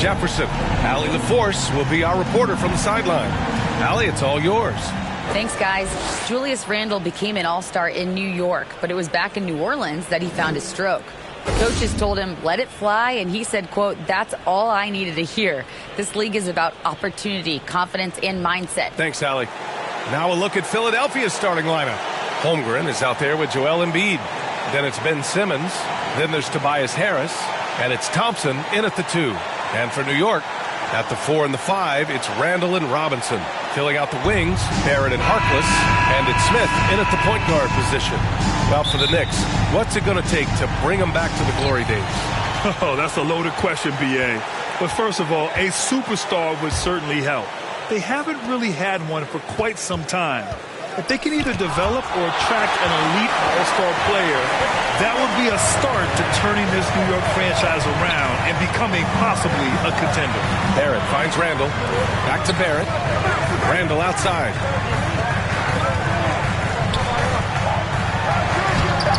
Jefferson. Allie LaForce will be our reporter from the sideline. Allie, it's all yours. Thanks, guys. Julius Randle became an all-star in New York, but it was back in New Orleans that he found his stroke. Coaches told him, let it fly, and he said, quote, that's all I needed to hear. This league is about opportunity, confidence, and mindset. Thanks, Allie. Now a look at Philadelphia's starting lineup. Holmgren is out there with Joel Embiid. Then it's Ben Simmons. Then there's Tobias Harris. And it's Thompson in at the 2. And for New York, at the 4 and the 5, it's Randle and Robinson. Filling out the wings, Barrett and Harkless. And it's Smith in at the point guard position. Well, for the Knicks, what's it going to take to bring them back to the glory days? Oh, that's a loaded question, B.A. But first of all, a superstar would certainly help. They haven't really had one for quite some time. If they can either develop or attract an elite all-star player, that would be a start to turning this New York franchise around and becoming possibly a contender. Barrett finds Randle. Back to Barrett. Randle outside.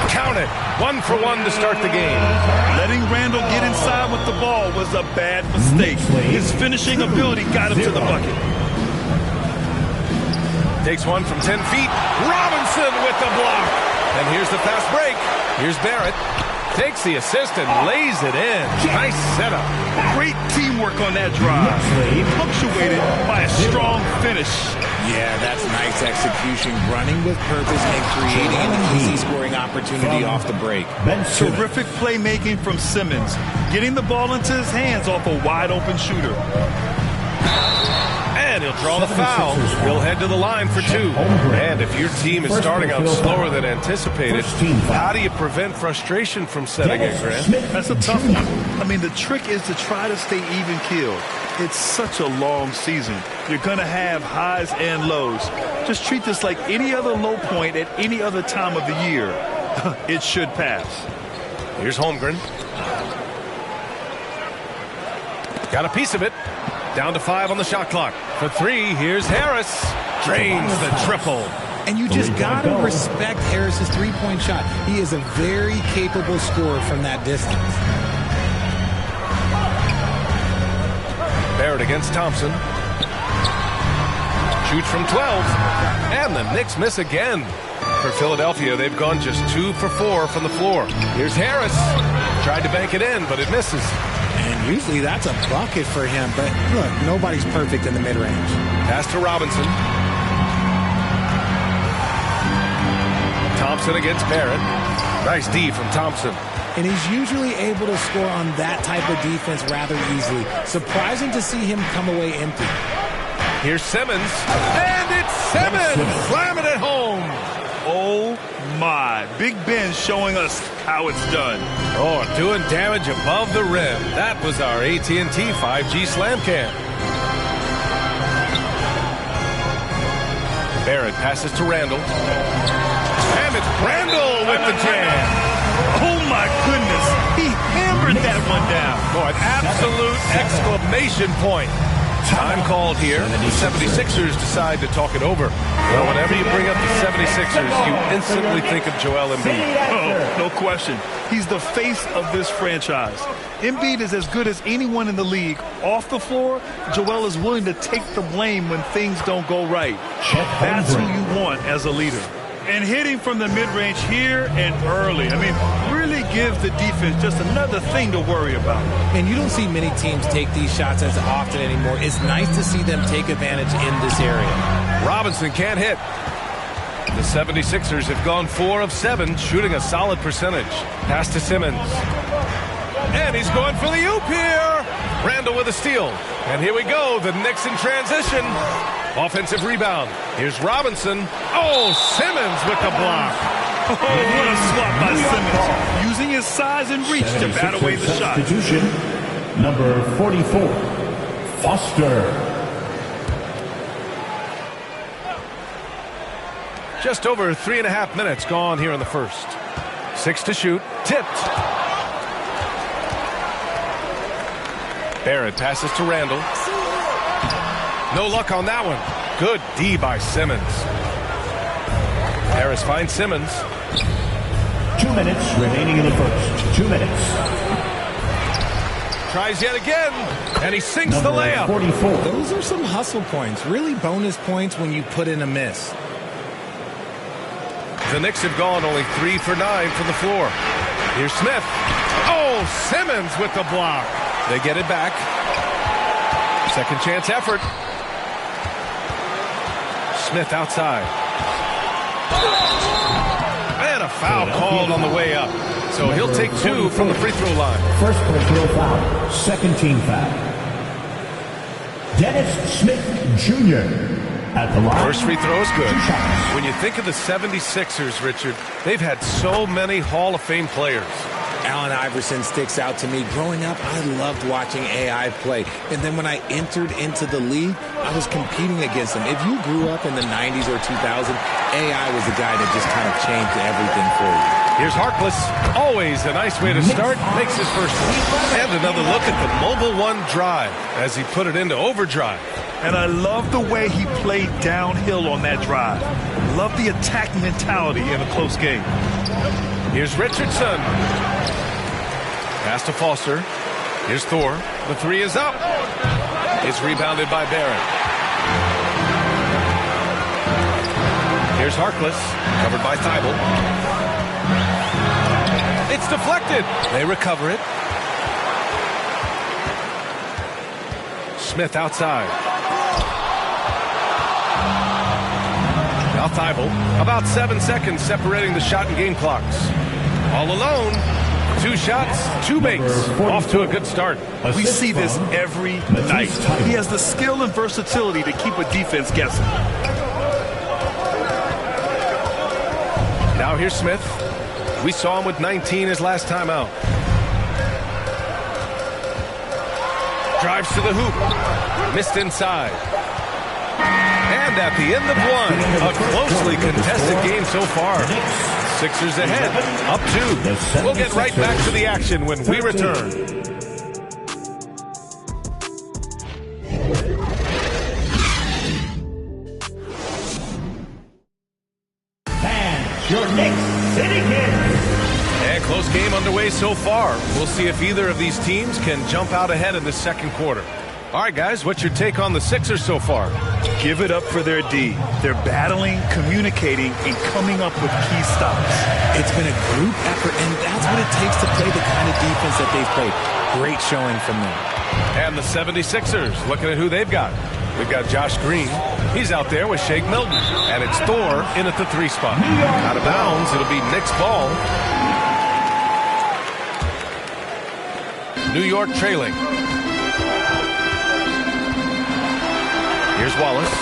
Count it. 1 for 1 to start the game. Letting Randle get inside with the ball was a bad mistake. His finishing ability got him to the bucket. Takes one from 10 feet. Robinson with the block. And here's the fast break. Here's Barrett. Takes the assist and lays it in. Nice setup. Great teamwork on that drive. Punctuated by a strong finish. Yeah, that's nice execution. Running with purpose and creating an easy scoring opportunity off the break. Terrific playmaking from Simmons. Getting the ball into his hands off a wide open shooter. And he'll draw the foul. He'll head to the line for 2. And if your team is starting out slower than anticipated, how do you prevent frustration from setting in, Grant? That's a tough one. I mean, the trick is to try to stay even-keeled. It's such a long season. You're going to have highs and lows. Just treat this like any other low point at any other time of the year. It should pass. Here's Holmgren. Got a piece of it. Down to 5 on the shot clock. For 3, here's Harris. Drains the triple. And you just got to respect Harris's three-point shot. He is a very capable scorer from that distance. Barrett against Thompson. Shoots from 12. And the Knicks miss again. For Philadelphia, they've gone just 2 for 4 from the floor. Here's Harris. Tried to bank it in, but it misses. And usually that's a bucket for him. But look, nobody's perfect in the mid-range. Pass to Robinson. Thompson against Barrett. Nice D from Thompson. And he's usually able to score on that type of defense rather easily. Surprising to see him come away empty. Here's Simmons. And it's Simmons slamming it home. Oh, my. Big Ben showing us how it's done. Oh, doing damage above the rim. That was our AT&T 5G slam cam. Barrett passes to Randle. And it's Randle with the jam. Oh, my goodness. He hammered that one down. Oh, an absolute exclamation point. Time called here. The 76ers decide to talk it over. Well, whenever you bring up the 76ers, you instantly think of Joel Embiid. Oh, no question. He's the face of this franchise. Embiid is as good as anyone in the league. Off the floor, Joel is willing to take the blame when things don't go right. That's who you want as a leader. And hitting from the mid-range here and early. I mean, really gives the defense just another thing to worry about. And you don't see many teams take these shots as often anymore. It's nice to see them take advantage in this area. Robinson can't hit. The 76ers have gone 4 of 7, shooting a solid percentage. Pass to Simmons. And he's going for the oop here. Randle with a steal. And here we go, the Knicks in transition. Offensive rebound. Here's Robinson. Oh, Simmons with the block. Oh, what a swat by Simmons. Using his size and reach to bat away the shot. Substitution, number 44, Foster. Just over 3.5 minutes gone here in the first. 6 to shoot. Tipped. Barrett passes to Randle. No luck on that one. Good D by Simmons. Harris finds Simmons. 2 minutes remaining in the first. 2 minutes. tries yet again, and he sinks the layup. 44. Those are some hustle points, really bonus points when you put in a miss. The Knicks have gone only 3 for 9 from the floor. Here's Smith. Oh, Simmons with the block. They get it back. Second chance effort. Smith outside. And a foul called on the way up. So he'll take 2 from the free throw line. First personal foul. Second team foul. Dennis Smith Jr. at the line. First free throw is good. When you think of the 76ers, Richard, they've had so many Hall of Fame players. Allen Iverson sticks out to me. Growing up, I loved watching AI play. And then when I entered into the league, I was competing against him. If you grew up in the 90s or 2000, AI was the guy that just kind of changed everything for you. Here's Harkless. Always a nice way to start. Makes his first one. And another look at the Mobile One drive as he put it into overdrive. And I love the way he played downhill on that drive. Love the attack mentality in a close game. Here's Richardson. Pass to Foster. Here's Thor. The three is up. It's rebounded by Barrett. Here's Harkless. Covered by Thibault. It's deflected. They recover it. Smith outside. Now Thibault. About 7 seconds separating the shot and game clocks. All alone. 2 shots, 2 makes. Off to a good start. We see this every night. He has the skill and versatility to keep a defense guessing. Now here's Smith. We saw him with 19 his last time out. Drives to the hoop. Missed inside. And at the end of one, a closely contested game so far. Sixers ahead, up 2. We'll get right back to the action when we return. And your Knicks City Kings. And close game underway so far. We'll see if either of these teams can jump out ahead in the second quarter. All right, guys, what's your take on the Sixers so far? Give it up for their D. They're battling, communicating, and coming up with key stops. It's been a group effort, and that's what it takes to play the kind of defense that they've played. Great showing from them. And the 76ers, looking at who they've got. We've got Josh Green. He's out there with Shake Milton. And it's Thor in at the 3 spot. Out of bounds, it'll be Knicks ball. New York trailing. Here's Wallace.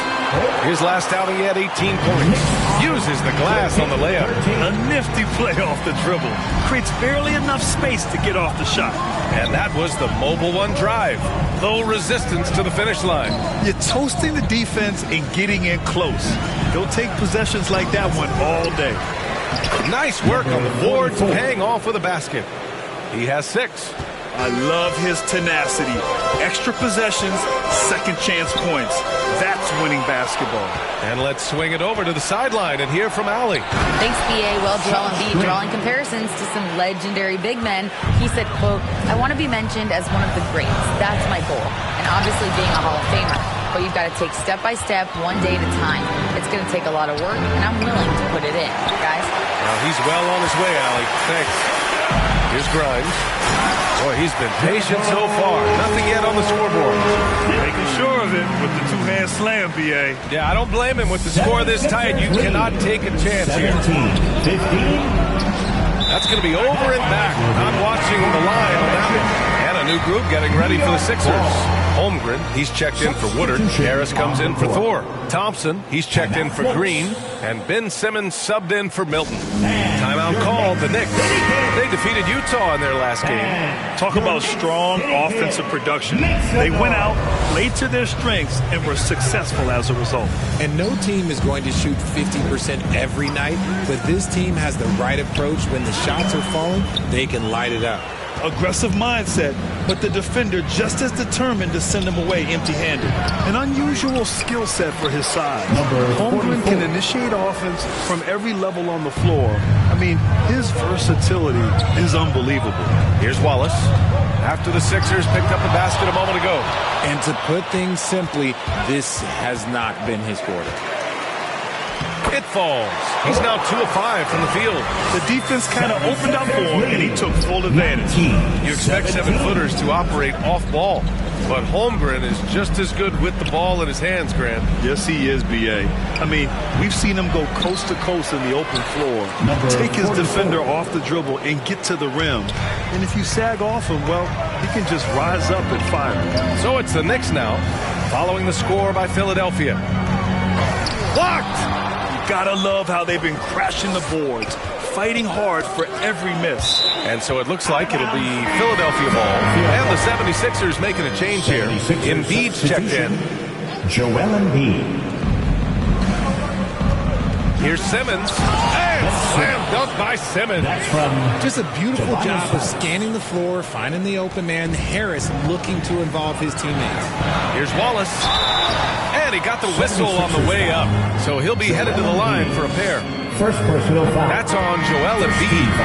His last outing, he had 18 points. Uses the glass on the layup. A nifty play off the dribble. Creates barely enough space to get off the shot. And that was the Mobile One drive. Low resistance to the finish line. You're toasting the defense and getting in close. They'll take possessions like that one all day. Nice work on the boards, paying off with a basket. He has 6. I love his tenacity. Extra possessions, second chance points. That's winning basketball. And let's swing it over to the sideline and hear from Allie. Thanks, B.A. Well, Joel Embiid drawing comparisons to some legendary big men. He said, quote, "I want to be mentioned as one of the greats. That's my goal. And obviously being a Hall of Famer. But you've got to take step by step, one day at a time. It's going to take a lot of work, and I'm willing to put it in, guys." Well, he's well on his way, Allie. Thanks. Here's Grimes. Boy, he's been patient so far. Nothing yet on the scoreboard. Making sure of it with the 2-hand slam, B.A. Yeah, I don't blame him with the score this tight. You cannot take a chance here. 17, 15. That's going to be over and back. Not watching the line on that one. And a new group getting ready for the Sixers. Holmgren, he's checked in for Woodard. Harris comes in for Thor. Thompson, he's checked in for Green. And Ben Simmons subbed in for Milton. Timeout called the Knicks. They defeated Utah in their last game. Talk about strong offensive production. They went out, played to their strengths, and were successful as a result. And no team is going to shoot 50% every night, but this team has the right approach. When the shots are falling, they can light it up. Aggressive mindset, but the defender just as determined to send him away empty-handed. An unusual skill set for his size. Holmgren can initiate offense from every level on the floor. I mean, his versatility is unbelievable. Here's Wallace. After the Sixers picked up the basket a moment ago. And to put things simply, this has not been his quarter. It falls. He's now 2 of 5 from the field. The defense kind of opened up for him, and he took full advantage. You expect 7-footers to operate off ball, but Holmgren is just as good with the ball in his hands, Grant. Yes, he is, B.A. I mean, we've seen him go coast to coast in the open floor, take his defender off the dribble and get to the rim. And if you sag off him, well, he can just rise up and fire. So it's the Knicks now, following the score by Philadelphia. Blocked! Gotta love how they've been crashing the boards, fighting hard for every miss. And so it looks like it'll be Philadelphia ball. And the 76ers making a change here. Embiid's checked in. Joel Embiid. Here's Simmons. And slam dunk by Simmons. Just a beautiful job of scanning the floor, finding the open man. Harris looking to involve his teammates. Here's Wallace. And he got the whistle on the way up. So he'll be headed to the line for a pair. First personal foul. That's on Joel Embiid.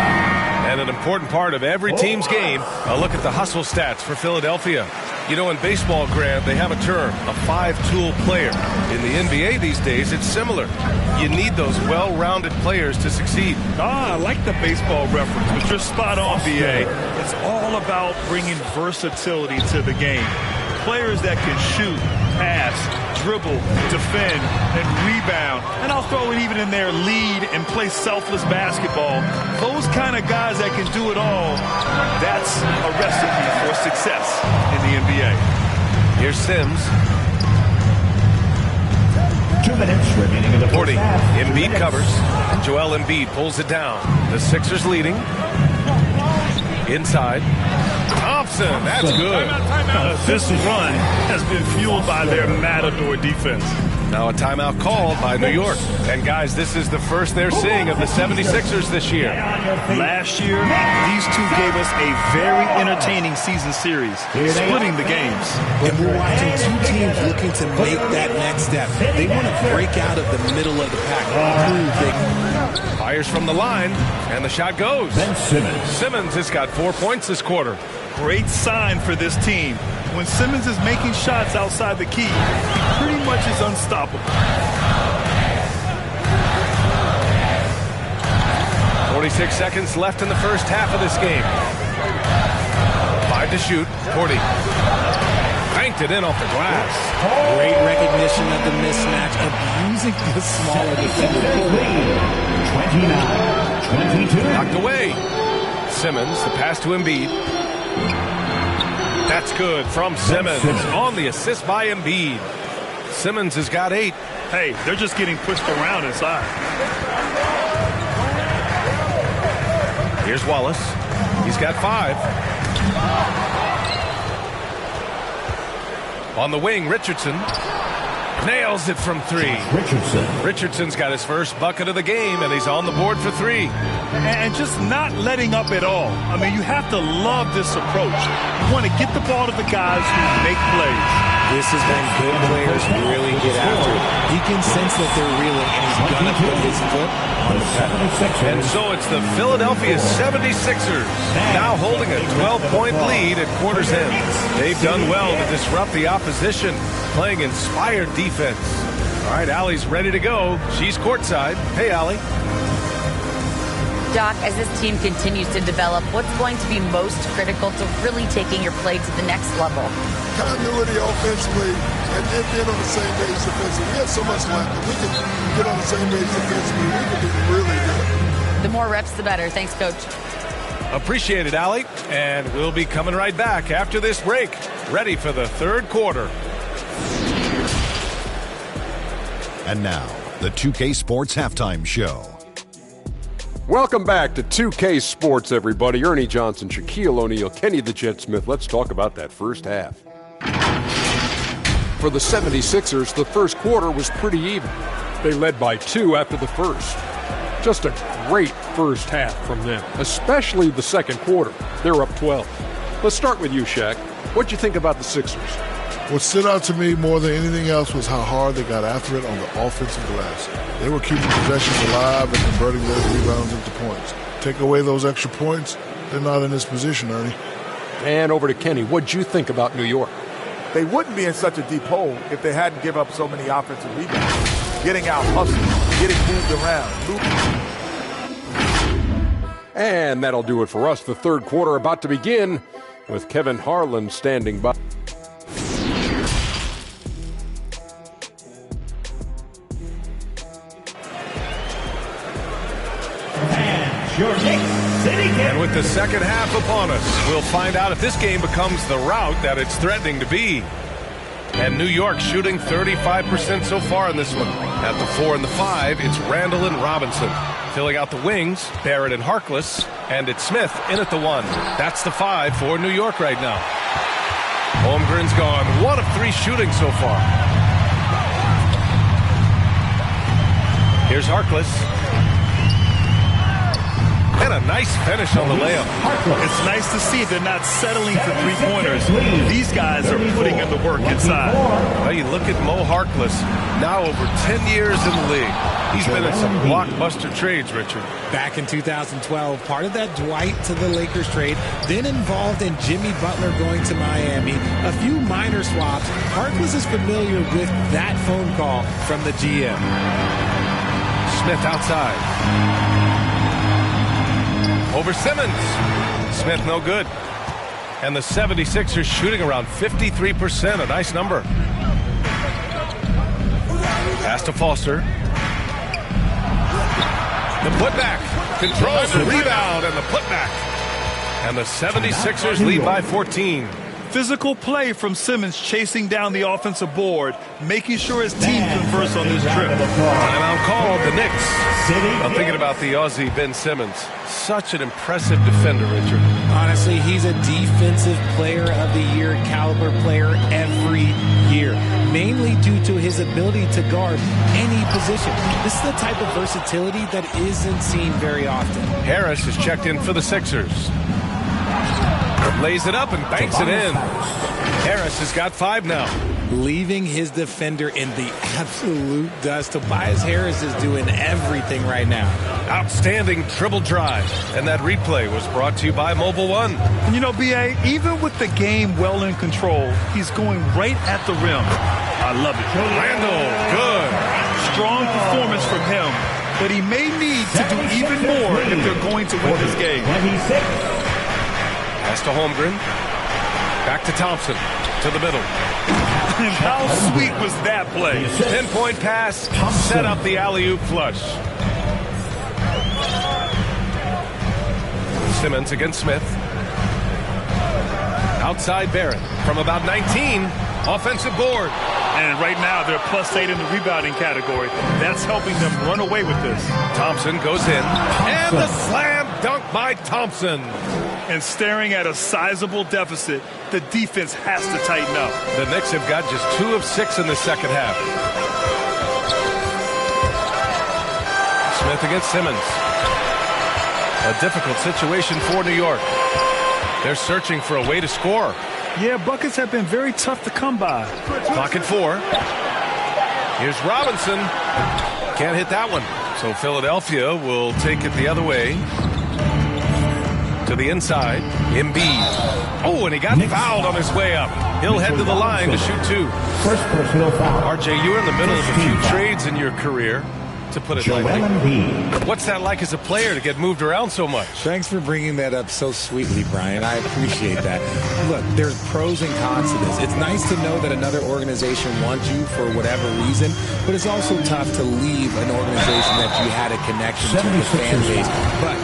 And an important part of every team's game, a look at the hustle stats for Philadelphia. You know, in baseball, Grant, they have a term, a 5-tool player. In the NBA these days, it's similar. You need those well-rounded players to succeed. I like the baseball reference, but you're spot on, B.A. It's all about bringing versatility to the game. Players that can shoot, pass, dribble, defend, and rebound. And I'll throw it even in there, lead and play selfless basketball. Those kind of guys that can do it all, that's a recipe for success in the NBA. Here's Sims. 2 minutes remaining in the 40. first half. Embiid covers. Joel Embiid pulls it down. The Sixers leading. Inside. Thompson, that's good. This run has been fueled by their matador defense. Now a timeout called by New York. And guys, this is the first they're seeing of the 76ers this year. Last year, these two gave us a very entertaining season series, splitting the games. And we're watching two teams looking to make that next step. They want to break out of the middle of the pack. Fires from the line, and the shot goes. Ben Simmons. Simmons has got 4 points this quarter. Great sign for this team. When Simmons is making shots outside the key, he pretty much is unstoppable. 46 seconds left in the first half of this game. 5 to shoot. 40. Banked it in off the glass. Great recognition of the mismatch, abusing the smaller defender. 29-22. Knocked away. Simmons, the pass to Embiid. That's good from Simmons. On the assist by Embiid. Simmons has got 8. Hey, they're just getting pushed around inside. Here's Wallace. He's got 5. On the wing, Richardson nails it from 3. Richardson's got his first bucket of the game, and he's on the board for 3. And just not letting up at all. I mean, you have to love this approach. You want to get the ball to the guys who make plays. This is when good players really get after it. He can sense that they're reeling, and he's going to put his foot on the pedal. And so it's the Philadelphia 76ers now holding a 12-point lead at quarter's end. They've done well to disrupt the opposition, playing inspired defense. All right, Allie's ready to go. She's courtside. Hey, Allie. Doc, as this team continues to develop, what's going to be most critical to really taking your play to the next level? Continuity offensively and then being on the same page defensively. We have so much left. If we can get on the same page defensively, we can be really good. The more reps, the better. Thanks, Coach. Appreciate it, Allie. And we'll be coming right back after this break. Ready for the third quarter. And now, the 2K Sports Halftime Show. Welcome back to 2K Sports, everybody. Ernie Johnson, Shaquille O'Neal, Kenny the Jet Smith. Let's talk about that first half. For the 76ers, the first quarter was pretty even. They led by 2 after the first. Just a great first half from them, especially the second quarter. They're up 12. Let's start with you, Shaq. What'd you think about the Sixers? What stood out to me more than anything else was how hard they got after it on the offensive glass. They were keeping possessions alive and converting those rebounds into points. Take away those extra points, they're not in this position, Ernie. And over to Kenny. What'd you think about New York? They wouldn't be in such a deep hole if they hadn't given up so many offensive rebounds. Getting out hustled, getting moved around. And that'll do it for us. The third quarter about to begin with Kevin Harlan standing by. And with the second half upon us, we'll find out if this game becomes the rout that it's threatening to be. And New York shooting 35% so far in this one. At the 4 and the 5, it's Randle and Robinson. Filling out the wings, Barrett and Harkless. And it's Smith in at the 1. That's the 5 for New York right now. Holmgren's gone 1 of 3 shooting so far. Here's Harkless. And a nice finish on the layup. It's nice to see they're not settling for three-pointers. These guys are putting in the work inside. Well, you look at Mo Harkless, now over 10 years in the league. He's been in some blockbuster trades, Richard. Back in 2012, part of that Dwight to the Lakers trade, then involved in Jimmy Butler going to Miami, a few minor swaps. Harkless is familiar with that phone call from the GM. Smith outside. Over Simmons. Smith no good. And the 76ers shooting around 53%, a nice number. Pass to Foster. The putback. Controls the rebound and the putback. And the 76ers lead by 14. Physical play from Simmons chasing down the offensive board, making sure his team converts on this trip. Timeout called the Knicks. I'm thinking about the Aussie Ben Simmons. Such an impressive defender, Richard. Honestly, he's a defensive player of the year caliber player every year, mainly due to his ability to guard any position. This is the type of versatility that isn't seen very often. Harris is checked in for the Sixers. Lays it up and banks it in. Harris has got 5 now. Leaving his defender in the absolute dust. Tobias Harris is doing everything right now. Outstanding dribble drive. And that replay was brought to you by Mobile One. And you know, B.A., even with the game well in control, he's going right at the rim. I love it. Randle, good. Strong performance from him, but he may need to do even more if they're going to win this game. Pass to Holmgren. Back to Thompson. To the middle. And how sweet was that play? 10-point pass. Set up the alley-oop flush. Simmons against Smith. Outside Barrett. From about 19. Offensive board. And right now they're +8 in the rebounding category. That's helping them run away with this. Thompson goes in. And the slam dunk by Thompson. And staring at a sizable deficit, the defense has to tighten up. The Knicks have got just 2 of 6 in the second half. Smith against Simmons. A difficult situation for New York. They're searching for a way to score. Yeah, buckets have been very tough to come by. Clock at 4. Here's Robinson. Can't hit that one. So Philadelphia will take it the other way. To the inside. Embiid. Oh, and he got fouled on his way up. He'll head to the line to shoot 2. First personal foul. RJ, you're in the middle of a few trades in your career, to put it lightly. What's that like as a player to get moved around so much? Thanks for bringing that up so sweetly, Brian. I appreciate that. Look, there's pros and cons to this. It's nice to know that another organization wants you for whatever reason, but it's also tough to leave an organization that you had a connection to the fan base. But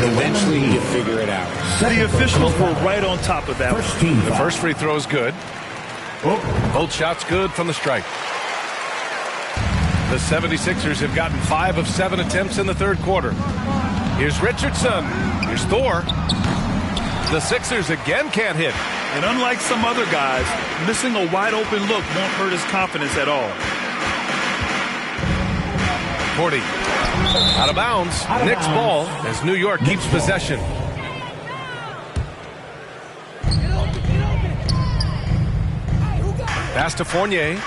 eventually you figure it out. The officials were right on top of that. The first free throw is good. Both shots good from the stripe. The 76ers have gotten 5 of 7 attempts in the third quarter. Here's Richardson. Here's Thor. The Sixers again can't hit. And unlike some other guys, missing a wide open look won't hurt his confidence at all. 40. Out of bounds. Knicks ball as New York keeps possession. Pass to Fournier.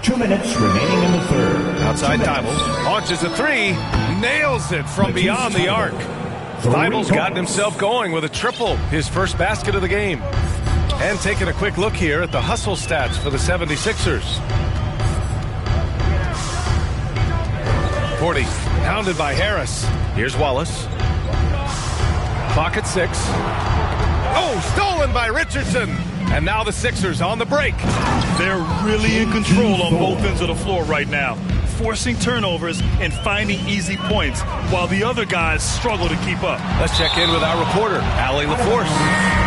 2 minutes remaining in the third. Outside Thibault. Launches a three. Nails it from beyond the arc. Thibault's gotten himself going with a triple. His first basket of the game. And taking a quick look here at the hustle stats for the 76ers. 40. Pounded by Harris. Here's Wallace. Clock at 6. Oh, stolen by Richardson. And now the Sixers on the break. They're really in control on both ends of the floor right now, forcing turnovers and finding easy points while the other guys struggle to keep up. Let's check in with our reporter, Allie LaForce.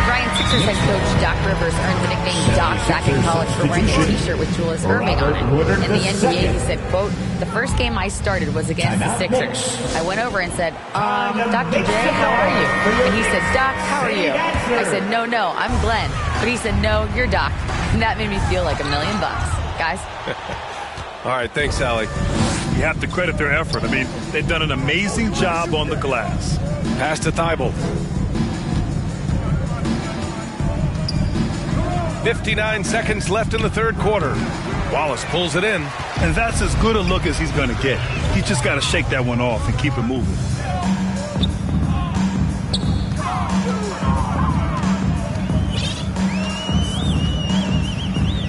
Ryan, Sixers head coach Doc Rivers earned the nickname Doc back in college for wearing a t-shirt with Julius Erving on it. In the NBA, he said, quote, "The first game I started was against the Sixers. I went over and said, Dr. J, how are you?" And he said, "Doc, how are you?" I said, no, I'm Glenn." But he said, "No, you're Doc." And that made me feel like $1 million. Guys? All right, thanks, Allie. You have to credit their effort. I mean, they've done an amazing job on the glass. Pass to Thibault. 59 seconds left in the third quarter. Wallace pulls it in. And that's as good a look as he's going to get. He's just got to shake that one off and keep it moving.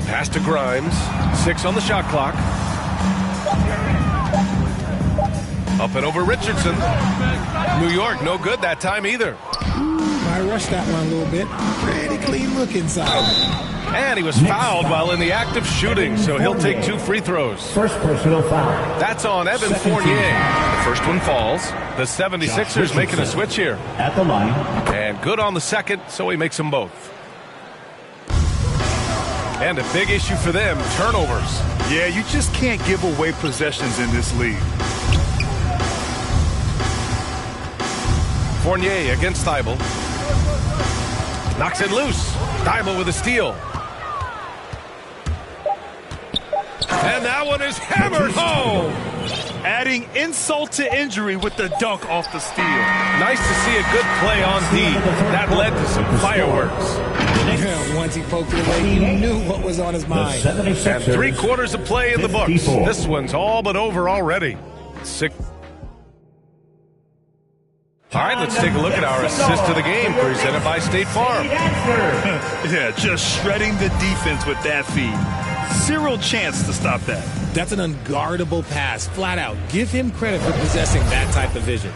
Pass to Grimes. 6 on the shot clock. Up and over Richardson. New York, no good that time either. I rushed that one a little bit. Pretty clean look inside. And he was fouled while in the act of shooting, so he'll take 2 free throws. First personal foul. That's on Evan Fournier. The first one falls. The 76ers making a switch here. At the line. And good on the second, so he makes them both. And a big issue for them, turnovers. Yeah, you just can't give away possessions in this league. Fournier against Thibault. Knocks it loose. Thibault with a steal. And that one is hammered home. Adding insult to injury with the dunk off the steal. Nice to see a good play on D. That led to some fireworks. Once he poked it away, you knew what was on his mind. And 3 quarters of play in the books. This one's all but over already. All right, let's take a look at our assist of the game presented by State Farm. Yeah, just shredding the defense with that feed. Zero chance to stop that. That's an unguardable pass, flat out. Give him credit for possessing that type of vision.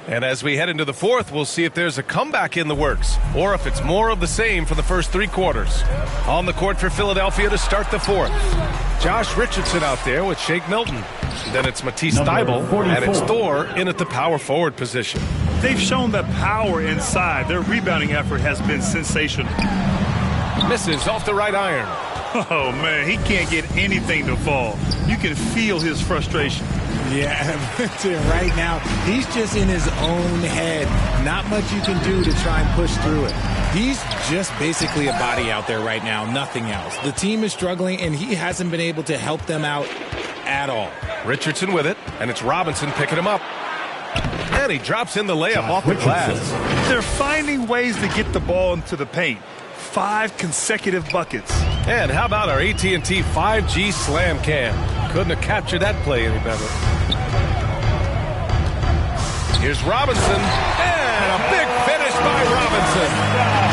And as we head into the fourth, we'll see if there's a comeback in the works or if it's more of the same for the first 3 quarters. On the court for Philadelphia to start the fourth. Josh Richardson out there with Shake Milton. Then it's Matisse Thybulle, and it's Thor in at the power forward position. They've shown that power inside. Their rebounding effort has been sensational. Misses off the right iron. Oh, man, he can't get anything to fall. You can feel his frustration. Yeah, right now, he's just in his own head. Not much you can do to try and push through it. He's just basically a body out there right now, nothing else. The team is struggling, and he hasn't been able to help them out at all. Richardson with it, and it's Robinson picking him up. And he drops in the layup off the glass. They're finding ways to get the ball into the paint. 5 consecutive buckets. And how about our AT&T 5G Slam Cam? Couldn't have captured that play any better. Here's Robinson, and a big finish by Robinson.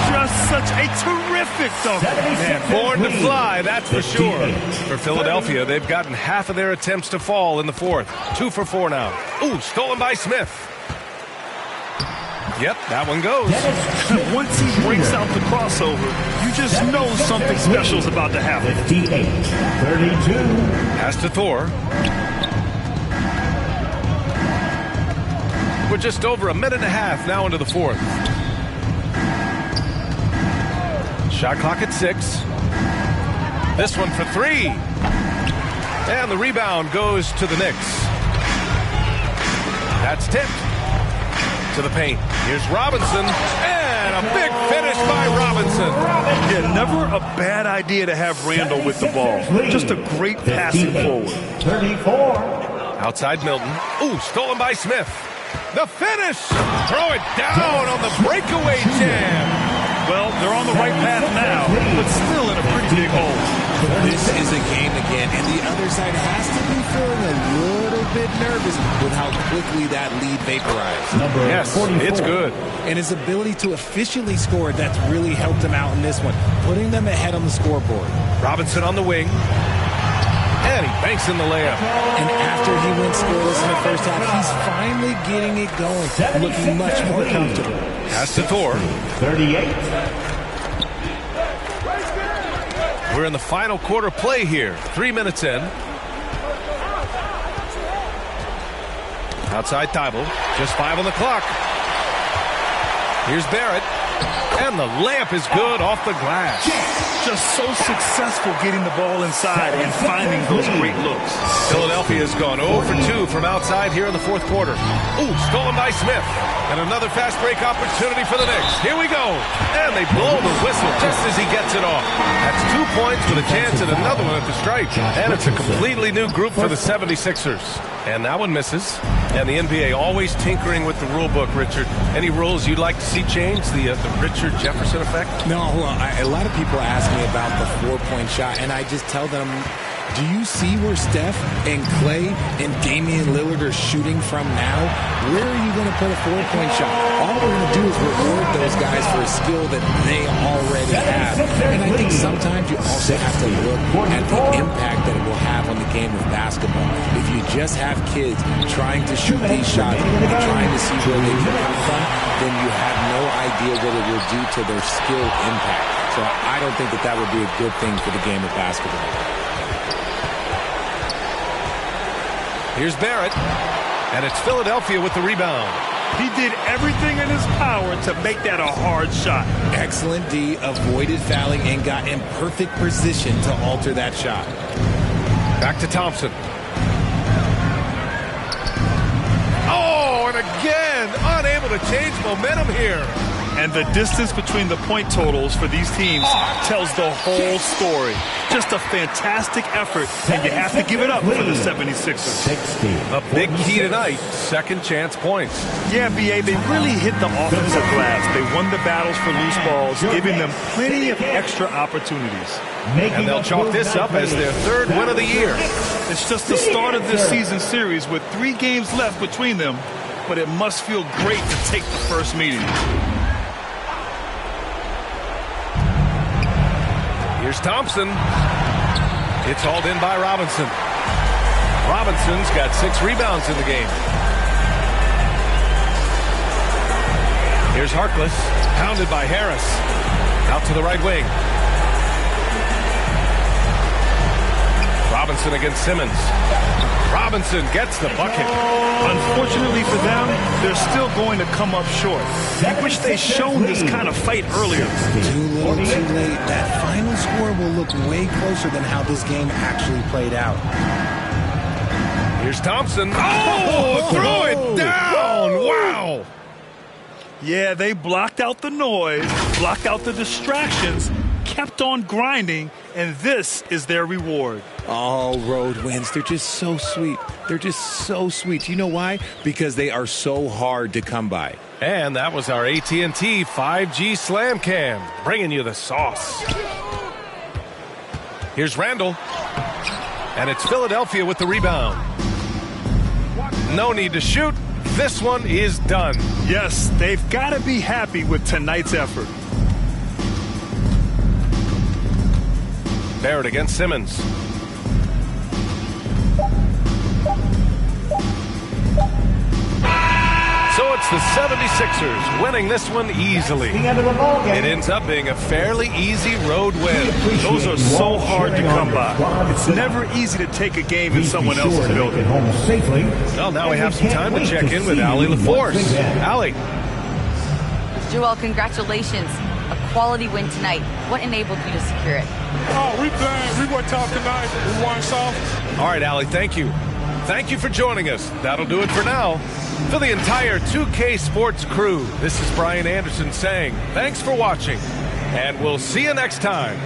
Just such a terrific dunk. Man, born to fly, that's for sure. For Philadelphia, they've gotten half of their attempts to fall in the fourth. 2 for 4 now. Ooh, stolen by Smith. Yep, that one goes. Once he breaks out the crossover, you just know something special's about to happen. 58-32. Pass to Thor. We're just over 1.5 minutes now into the fourth. Shot clock at 6. This one for 3. And the rebound goes to the Knicks. That's tipped. To the paint. Here's Robinson, and a big finish by Robinson. Yeah, never a bad idea to have Randle with the ball. Just a great passing forward. 34. Outside Milton. Ooh, stolen by Smith. The finish. Throw it down on the breakaway jam. Well, they're on the right path now. dig holes. This is a game again, and the other side has to be feeling a little bit nervous with how quickly that lead vaporized. Yes, 44. It's good. And his ability to efficiently score, that's really helped him out in this one, putting them ahead on the scoreboard. Robinson on the wing. And he banks in the layup. And after he went scoreless in the first half, he's finally getting it going, looking much more comfortable. Pass to Thor. 38. We're in the final quarter play here. 3 minutes in. Outside Thibault. Just 5 on the clock. Here's Barrett. And the layup is good off the glass. Just so successful getting the ball inside and finding those great looks. Philadelphia's gone 0 for 2 from outside here in the fourth quarter. Ooh, stolen by Smith. And another fast break opportunity for the Knicks. Here we go. And they blow the whistle just as he gets it off. That's 2 points with a chance at another one at the stripe. And it's a completely new group for the 76ers. And that one misses. And the NBA always tinkering with the rule book, Richard. Any rules you'd like to see changed? The Richard Jefferson effect? No, a lot of people ask me about the 4-point shot, and I just tell them, do you see where Steph and Clay and Damian Lillard are shooting from now? Where are you going to put a 4-point shot? All we're going to do is reward those guys for a skill that they already have. And I think sometimes you also have to look at the impact that it will have on the game of basketball. If you just have kids trying to shoot these shots and trying to see where they can come from, then you have no idea what it will do to their skill impact. So I don't think that would be a good thing for the game of basketball. Here's Barrett, and it's Philadelphia with the rebound. He did everything in his power to make that a hard shot. Excellent D, avoided fouling, and got in perfect position to alter that shot. Back to Thompson. Oh, and again, unable to change momentum here. And the distance between the point totals for these teams tells the whole story. Just a fantastic effort, and you have to give it up for the 76ers. A big key tonight, second chance points. Yeah, B.A., they really hit the offensive glass. They won the battles for loose balls, giving them plenty of extra opportunities. And they'll chalk this up as their third win of the year. It's just the start of this season series with 3 games left between them, but it must feel great to take the first meeting. Here's Thompson. It's hauled in by Robinson. Robinson's got 6 rebounds in the game. Here's Harkless, pounded by Harris. Out to the right wing. Robinson against Simmons. Robinson gets the bucket. Unfortunately for them, they're still going to come up short. I wish they'd shown this kind of fight earlier. Too little, too late. That final score will look way closer than how this game actually played out. Here's Thompson. Oh, throw it down. Wow. Yeah, they blocked out the noise, blocked out the distractions, kept on grinding, and this is their reward. All road wins. They're just so sweet. They're just so sweet. You know why? Because they are so hard to come by. And that was our AT&T 5G Slam Cam, bringing you the sauce. Here's Randle. And it's Philadelphia with the rebound. No need to shoot. This one is done. Yes, they've got to be happy with tonight's effort. Barrett against Simmons. So it's the 76ers winning this one easily. It ends up being a fairly easy road win. Those are so hard to come by. It's never easy to take a game in someone else's building. Well, now we have some time to check in with Allie LaForce. Allie. Joel, congratulations. A quality win tonight. What enabled you to secure it? Oh, we played. We were tough tonight. We won soft. All right, Allie, thank you. Thank you for joining us. That'll do it for now. For the entire 2K Sports crew, this is Brian Anderson saying thanks for watching, and we'll see you next time.